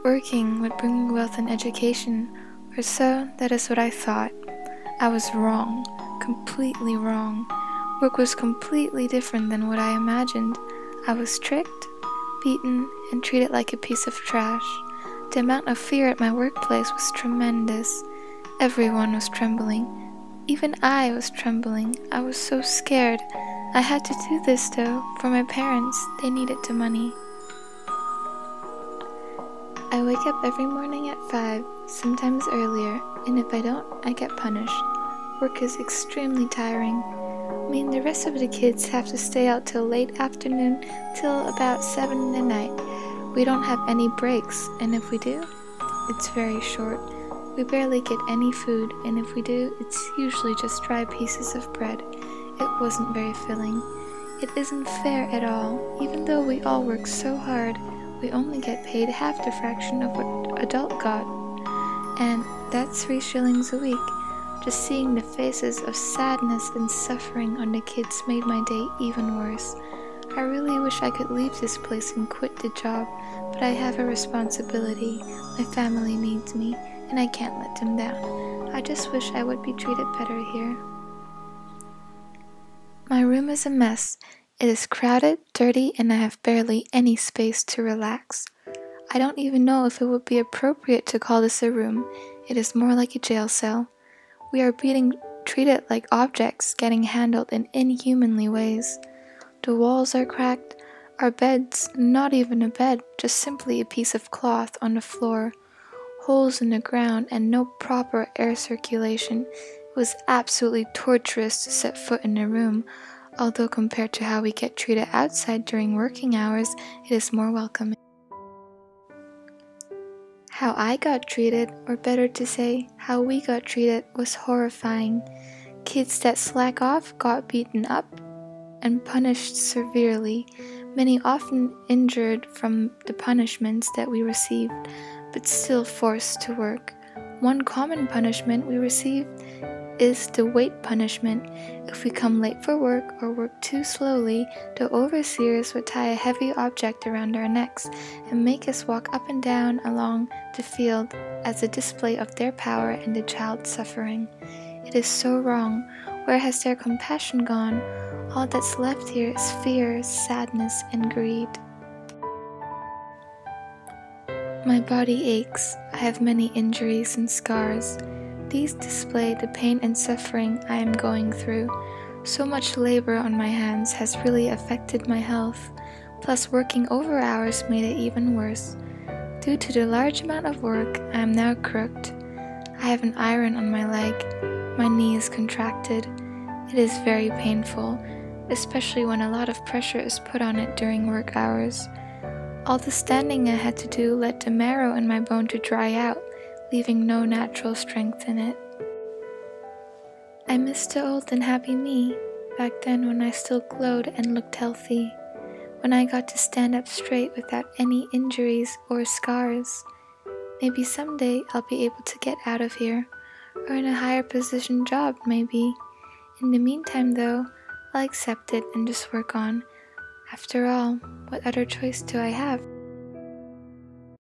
Working would bring me wealth and education, or so that is what I thought. I was wrong, completely wrong. Work was completely different than what I imagined. I was tricked, beaten, and treated like a piece of trash. The amount of fear at my workplace was tremendous. Everyone was trembling. Even I was trembling. I was so scared. I had to do this though, for my parents. They needed the money. I wake up every morning at 5, sometimes earlier, and if I don't, I get punished. Work is extremely tiring. Me and the rest of the kids have to stay out till late afternoon, till about 7 in the night. We don't have any breaks, and if we do, it's very short. We barely get any food, and if we do, it's usually just dry pieces of bread. It wasn't very filling. It isn't fair at all. Even though we all work so hard, we only get paid half the fraction of what adult got. And that's 3 shillings a week. Just seeing the faces of sadness and suffering on the kids made my day even worse. I really wish I could leave this place and quit the job, but I have a responsibility. My family needs me, and I can't let them down. I just wish I would be treated better here. My room is a mess. It is crowded, dirty, and I have barely any space to relax. I don't even know if it would be appropriate to call this a room. It is more like a jail cell. We are being treated like objects, getting handled in inhumanly ways. The walls are cracked. Our bed's not even a bed, just simply a piece of cloth on the floor. Holes in the ground and no proper air circulation. It was absolutely torturous to set foot in the room, although compared to how we get treated outside during working hours, it is more welcoming. How I got treated, or better to say, how we got treated, was horrifying. Kids that slack off got beaten up and punished severely, many often injured from the punishments that we received, but still forced to work. One common punishment we received is the wait punishment. If we come late for work or work too slowly, the overseers would tie a heavy object around our necks and make us walk up and down along the field as a display of their power and the child's suffering. It is so wrong. Where has their compassion gone? All that's left here is fear, sadness, and greed. My body aches. I have many injuries and scars. These display the pain and suffering I am going through. So much labor on my hands has really affected my health, plus working over hours made it even worse. Due to the large amount of work, I am now crooked. I have an iron on my leg. My knee is contracted. It is very painful, especially when a lot of pressure is put on it during work hours. All the standing I had to do led the marrow in my bone to dry out, leaving no natural strength in it. I miss the old and happy me, back then when I still glowed and looked healthy, when I got to stand up straight without any injuries or scars. Maybe someday I'll be able to get out of here, or in a higher position job maybe. In the meantime though, I'll accept it and just work on. After all, what other choice do I have?